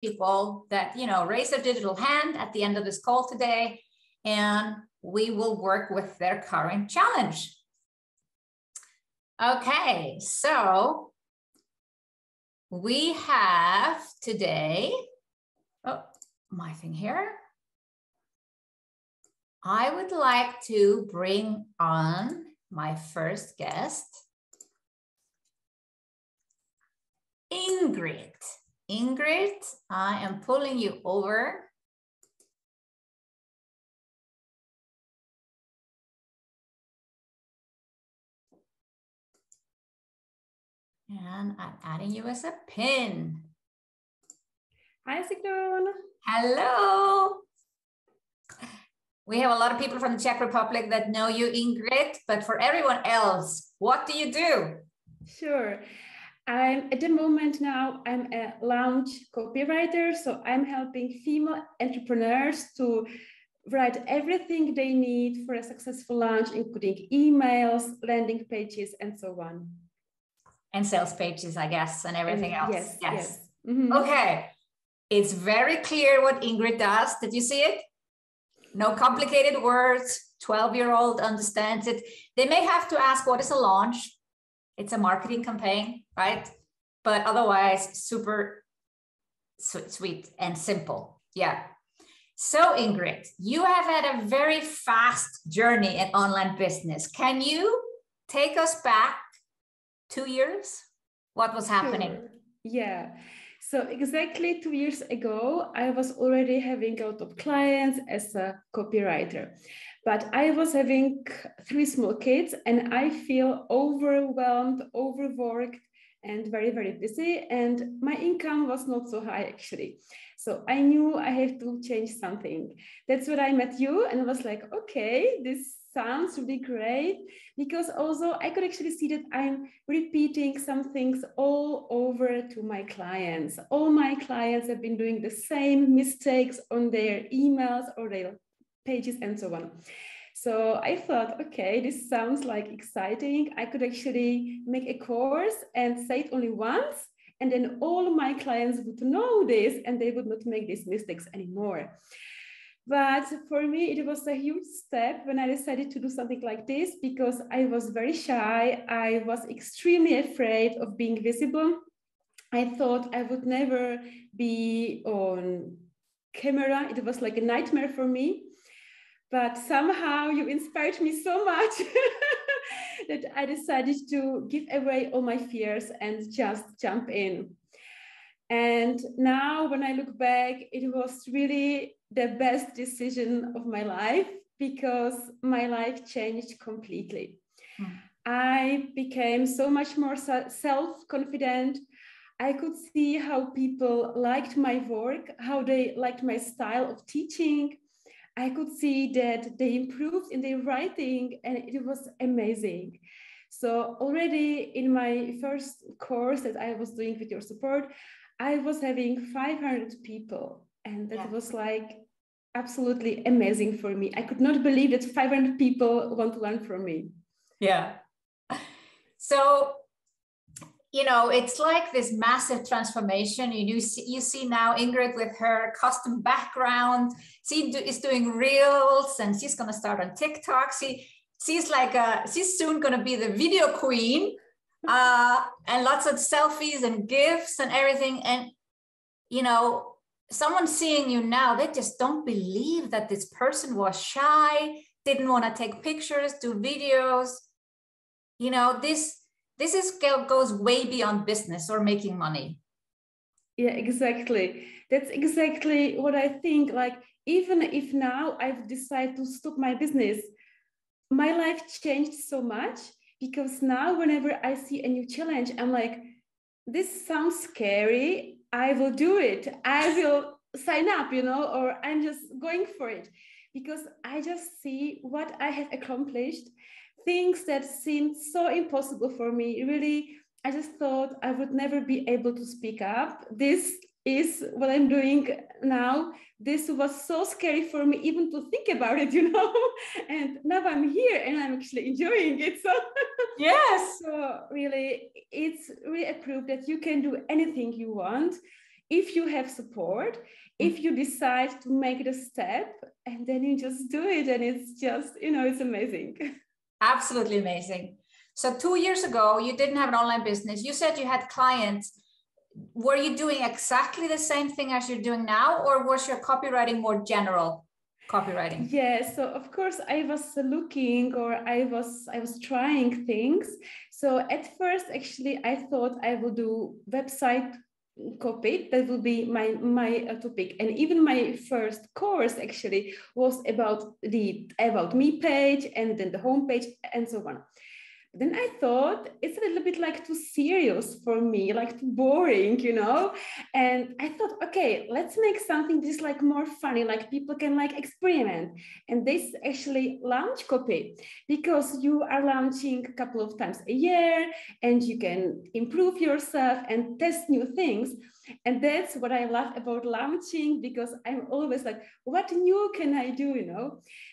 people that, raise their digital hand at the end of this call today, and we will work with their current challenge. Okay, so we have today, my thing here. I would like to bring on my first guest, Ingrid. Ingrid, I am pulling you over. And I'm adding you as a pin. Hi, Sigrun. Hello. We have a lot of people from the Czech Republic that know you, Ingrid, but for everyone else, what do you do? Sure. At the moment now, I'm a launch copywriter, so I'm helping female entrepreneurs to write everything they need for a successful launch, including emails, landing pages, and so on. And sales pages, I guess, and everything else. Yes. Mm-hmm. Okay. It's very clear what Ingrid does. Did you see it? No complicated words. 12-year-old understands it. They may have to ask, what is a launch? It's a marketing campaign, right? But otherwise, super sweet and simple. Yeah. So Ingrid, you have had a very fast journey in online business. Can you take us back 2 years? What was happening? Sure. Yeah. So exactly 2 years ago, I was already having a lot of clients as a copywriter, but I was having 3 small kids and I feel overwhelmed, overworked, and very, very busy. And my income was not so high actually. So I knew I have to change something. That's when I met you and I was like, okay, this sounds really great, because also I could actually see that I'm repeating some things all over to my clients. All my clients have been doing the same mistakes on their emails or their pages and so on. So I thought, okay, this sounds like exciting. I could actually make a course and say it only once, and then all my clients would know this and they would not make these mistakes anymore. But for me, it was a huge step when I decided to do something like this, because I was very shy. I was extremely afraid of being visible. I thought I would never be on camera. It was like a nightmare for me. But somehow you inspired me so much that I decided to give away all my fears and just jump in. And now when I look back, it was really the best decision of my life, because my life changed completely. I became so much more self-confident. I could see how people liked my work, how they liked my style of teaching. I could see that they improved in their writing, and it was amazing. So already in my first course that I was doing with your support, I was having 500 people, and that was like absolutely amazing for me. I could not believe that 500 people want to learn from me. Yeah. So, it's like this massive transformation. You see now Ingrid with her custom background. She is doing reels, and she's going to start on TikTok. She's soon going to be the video queen. And lots of selfies and gifts and everything. And, someone seeing you now, they just don't believe that this person was shy, didn't want to take pictures, do videos. This goes way beyond business or making money. Yeah, exactly. That's exactly what I think. Like, even if now I've decided to stop my business, my life changed so much. Because now whenever I see a new challenge, I'm like, this sounds scary. I will do it. I will sign up, or I'm just going for it. Because I just see what I have accomplished, things that seemed so impossible for me. Really, I just thought I would never be able to speak up. This is what I'm doing now. This was so scary for me even to think about it, and now I'm here and I'm actually enjoying it. So yes. So really, it's really a proof that you can do anything you want if you have support, if you decide to make the step, and then you just do it, and it's just, it's amazing. Absolutely amazing. So 2 years ago, you didn't have an online business. You said you had clients. Were you doing exactly the same thing as you're doing now, or was your copywriting more general copywriting? Yeah, so of course I was looking, or I was trying things. So at first, actually, I thought I will do website copy. That will be my topic. And even my first course actually was about the About Me page, and then the homepage, and so on. Then I thought it's a little bit like too serious for me, like too boring, And I thought, okay, let's make something just like more funny, like people can like experiment. And this actually launch copy, because you are launching a couple of times a year, and you can improve yourself and test new things. And that's what I love about launching, because I'm always like, what new can I do,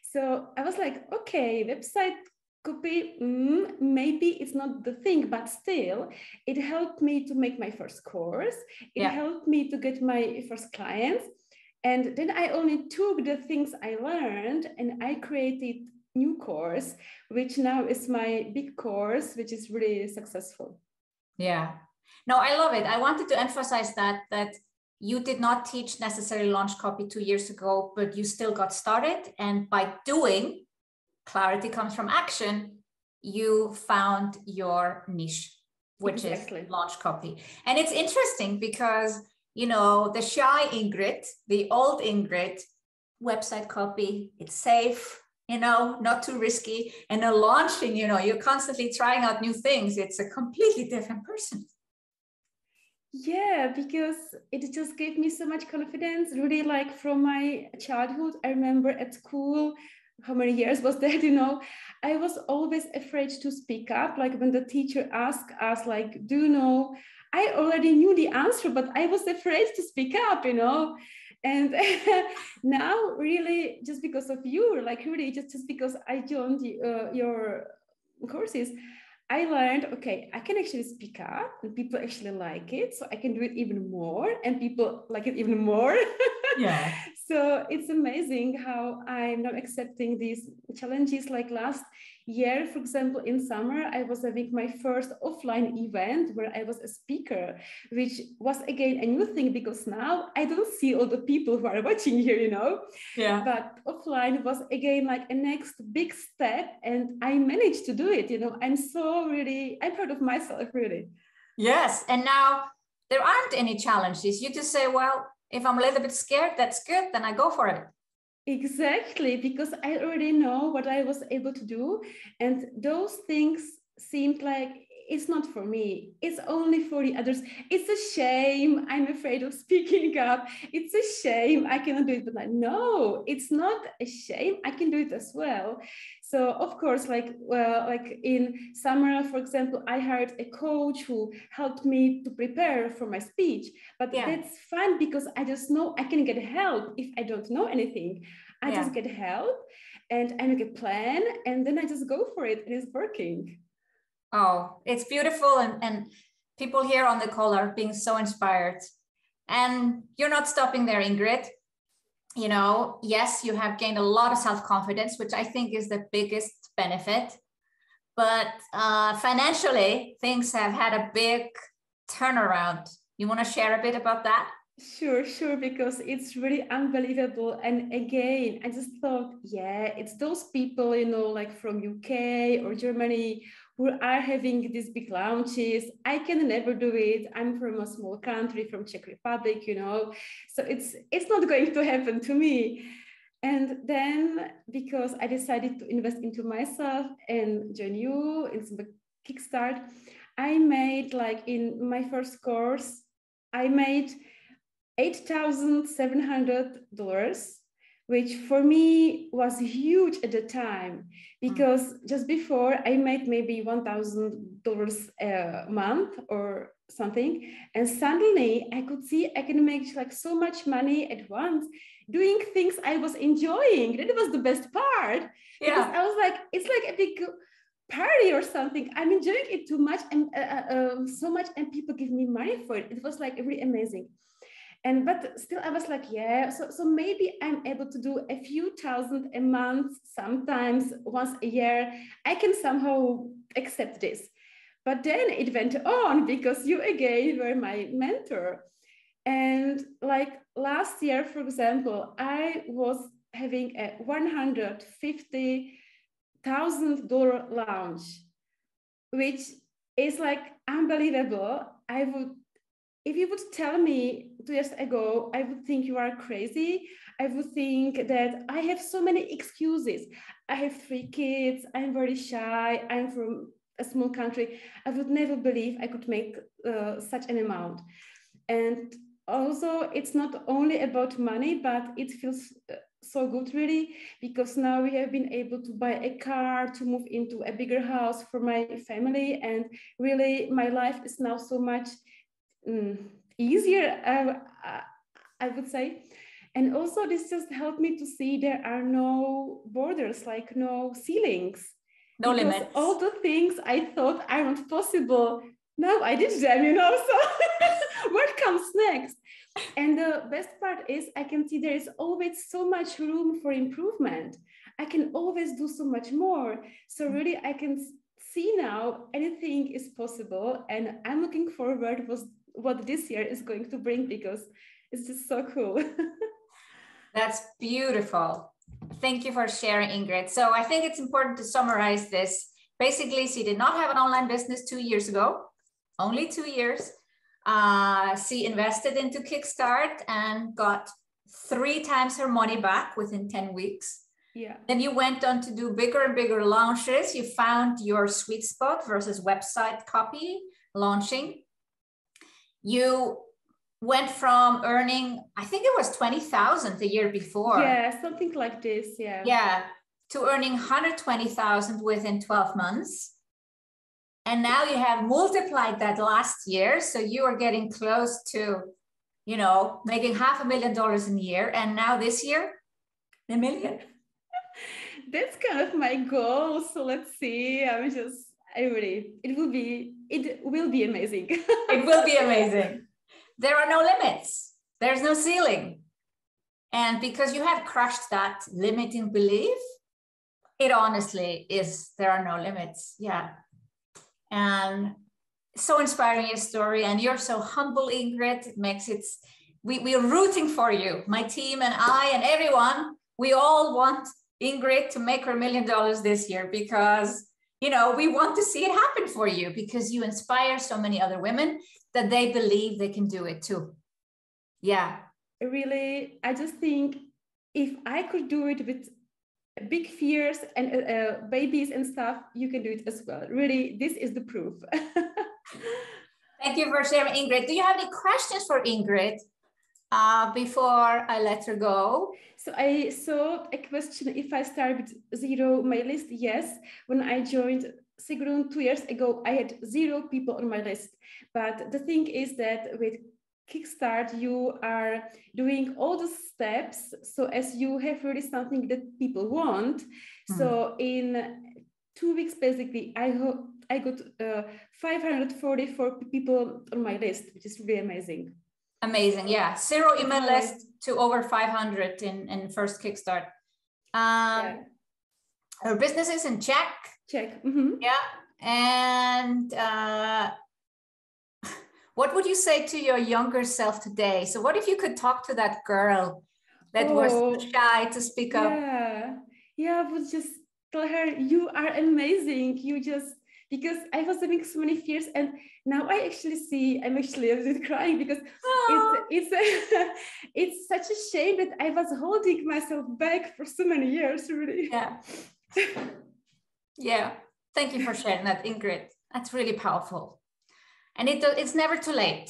So I was like, okay, website copy, maybe it's not the thing, but still, it helped me to make my first course. It helped me to get my first clients. And then I only took the things I learned and I created new course, which now is my big course, which is really successful. Yeah. No, I love it. I wanted to emphasize that you did not teach necessarily launch copy 2 years ago, but you still got started. And by doing, clarity comes from action, you found your niche, which is launch copy. And it's interesting because, the shy Ingrid, the old Ingrid, website copy, it's safe, not too risky. And the launching, you're constantly trying out new things. It's a completely different person. Yeah, because it just gave me so much confidence, really, like from my childhood. I remember at school, how many years was that, I was always afraid to speak up. Like when the teacher asked us, like, do you know, I already knew the answer, but I was afraid to speak up, And now really, just because of you, like really just because I joined your courses, I learned, okay, I can actually speak up and people actually like it. So I can do it even more and people like it even more. Yeah. So it's amazing how I'm now accepting these challenges. Like last year, for example, in summer, I was having my first offline event where I was a speaker, which was again a new thing because now I don't see all the people who are watching here, Yeah. But offline was again like a next big step and I managed to do it, I'm proud of myself, really. Yes. And now there aren't any challenges. You just say, well, if I'm a little bit scared, that's good, then I go for it. Exactly, because I already know what I was able to do. And those things seemed like it's not for me. It's only for the others. It's a shame. I'm afraid of speaking up. It's a shame. I cannot do it. But no, it's not a shame. I can do it as well. So of course, like in summer, for example, I hired a coach who helped me to prepare for my speech. But that's fun because I just know I can get help if I don't know anything. I just get help and I make a plan and then I just go for it. And it's working. Oh, it's beautiful. And people here on the call are being so inspired. And you're not stopping there, Ingrid. Yes, you have gained a lot of self-confidence, which I think is the biggest benefit. But financially, things have had a big turnaround. You want to share a bit about that? Sure, because it's really unbelievable. And again, I just thought, it's those people, like from UK or Germany who are having these big launches. I can never do it. I'm from a small country, from Czech Republic, so it's not going to happen to me. And then because I decided to invest into myself and join you in SOMBA Kickstart, I made, like in my first course, I made $8,700, which for me was huge at the time, because just before I made maybe $1,000 a month or something. And suddenly I could see I can make like so much money at once doing things I was enjoying. That was the best part. Because I was like, it's like a big party or something. I'm enjoying it too much and so much, and people give me money for it. It was like really amazing. And but still I was like, yeah, so maybe I'm able to do a few thousand a month, sometimes once a year. I can somehow accept this. But then it went on because you again were my mentor. And like last year, for example, I was having a $150,000 launch, which is like unbelievable. If you would tell me 2 years ago, I would think you are crazy. I would think that I have so many excuses. I have 3 kids. I'm very shy. I'm from a small country. I would never believe I could make such an amount. And also, it's not only about money, but it feels so good, really, because now we have been able to buy a car, to move into a bigger house for my family. And really, my life is now so much easier, I would say. And also this just helped me to see there are no borders, like no ceilings. No limits. All the things I thought are not possible, now I did them, so what comes next? And the best part is I can see there is always so much room for improvement. I can always do so much more. So really I can see now anything is possible, and I'm looking forward to what this year is going to bring, because it's just so cool. That's beautiful. Thank you for sharing, Ingrid. So I think it's important to summarize this. Basically, she did not have an online business 2 years ago, only 2 years. She invested into Kickstart and got 3 times her money back within 10 weeks. Yeah. Then you went on to do bigger and bigger launches. You found your sweet spot versus website copy launching. You went from earning, I think it was 20,000 the year before. Yeah, something like this. Yeah. Yeah. To earning 120,000 within 12 months. And now you have multiplied that last year. So you are getting close to, making $500,000 a year. And now this year, $1 million. That's kind of my goal. So let's see. It will be amazing. It will be amazing. There are no limits. There's no ceiling. And because you have crushed that limiting belief, it honestly is, there are no limits. Yeah. And so inspiring your story. And you're so humble, Ingrid. It makes it, we're rooting for you. My team and I and everyone, we all want Ingrid to make her $1 million this year, because we want to see it happen for you, because you inspire so many other women that they believe they can do it too. Yeah. Really, I just think if I could do it with big fears and babies and stuff, you can do it as well. Really, this is the proof. Thank you for sharing, Ingrid. Do you have any questions for Ingrid before I let her go? So I saw a question, if I start with 0 my list. Yes, when I joined Sigrun 2 years ago, I had 0 people on my list. But the thing is that with Kickstart, you are doing all the steps so as you have really something that people want. So in 2 weeks, basically, I got 544 people on my list, which is really amazing. Amazing. Yeah. 0 email list to over 500 in first Kickstart. Her business is in check. Mm-hmm. Yeah. And what would you say to your younger self today? So what if you could talk to that girl that was shy to speak up? Yeah, I would just tell her, you are amazing. Because I was having so many fears, and now I actually see, I'm actually crying, because it's such a shame that I was holding myself back for so many years, really. Yeah. Yeah. Thank you for sharing that, Ingrid. That's really powerful. And it's never too late.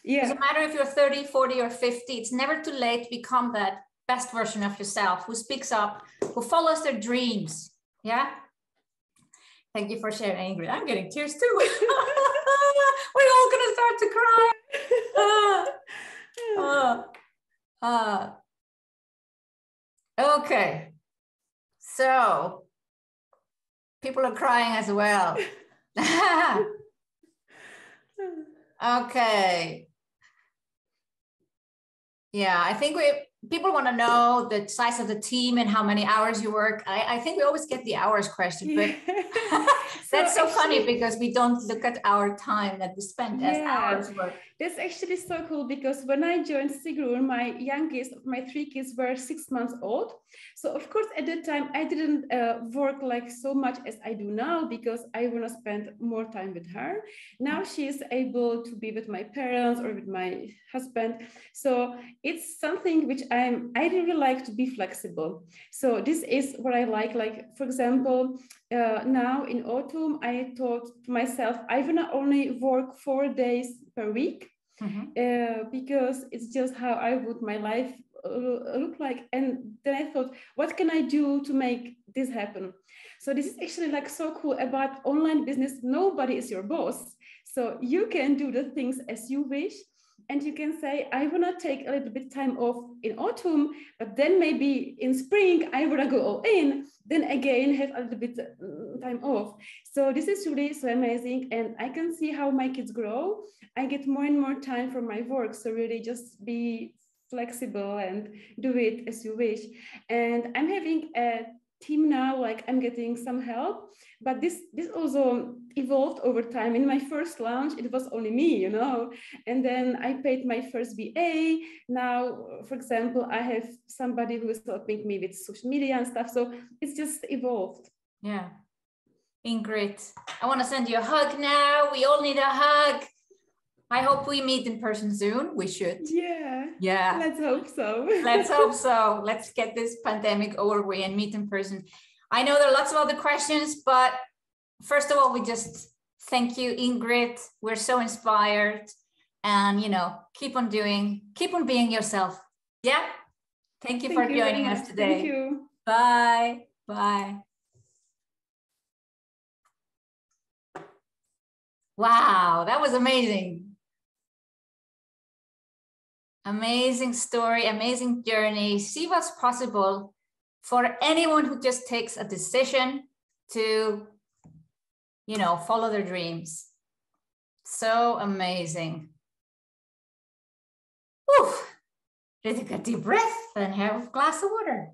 Yeah. Doesn't matter if you're 30, 40, or 50, it's never too late to become that best version of yourself, who speaks up, who follows their dreams. Yeah. Thank you for sharing, Ingrid. I'm getting tears too. We're all going to start to cry. Okay. So people are crying as well. Okay. Yeah, I think people want to know the size of the team and how many hours you work. I think we always get the hours question, but that's so funny because we don't look at our time that we spend as hours work. That's actually so cool because when I joined Sigrun, my youngest of my 3 kids were 6 months old. So of course, at that time, I didn't work like so much as I do now because I want to spend more time with her. Now she is able to be with my parents or with my husband. So it's something which I really like to be flexible. So this is what I like. Like, for example, now in autumn, I thought to myself, I want to only work 4 days per week because it's just how I would my life look like. And then I thought, what can I do to make this happen? So this is actually like so cool about online business. Nobody is your boss. So you can do the things as you wish. And you can say, I want to take a little bit time off in autumn, but then maybe in spring, I want to go all in, then again, have a little bit time off. So this is really so amazing. And I can see how my kids grow. I get more and more time for my work. So really just be flexible and do it as you wish. And I'm having a team now, like I'm getting some help, but this also evolved over time. In my first launch, it was only me, you know, and then I paid my first VA. Now, for example, I have somebody who is helping me with social media and stuff. So it's just evolved. Yeah. Ingrid, I want to send you a hug now. We all need a hug. I hope we meet in person soon. We should. Yeah. Let's hope so. Let's hope so. Let's get this pandemic over with and meet in person. I know there are lots of other questions, but first of all, we just thank you, Ingrid. We're so inspired, and keep on being yourself. Yeah. Thank you for joining us today. Thank you. Bye. Bye. Wow, that was amazing. Amazing story, amazing journey. See what's possible for anyone who just takes a decision to, follow their dreams. So amazing. Whew. Take a deep breath and have a glass of water.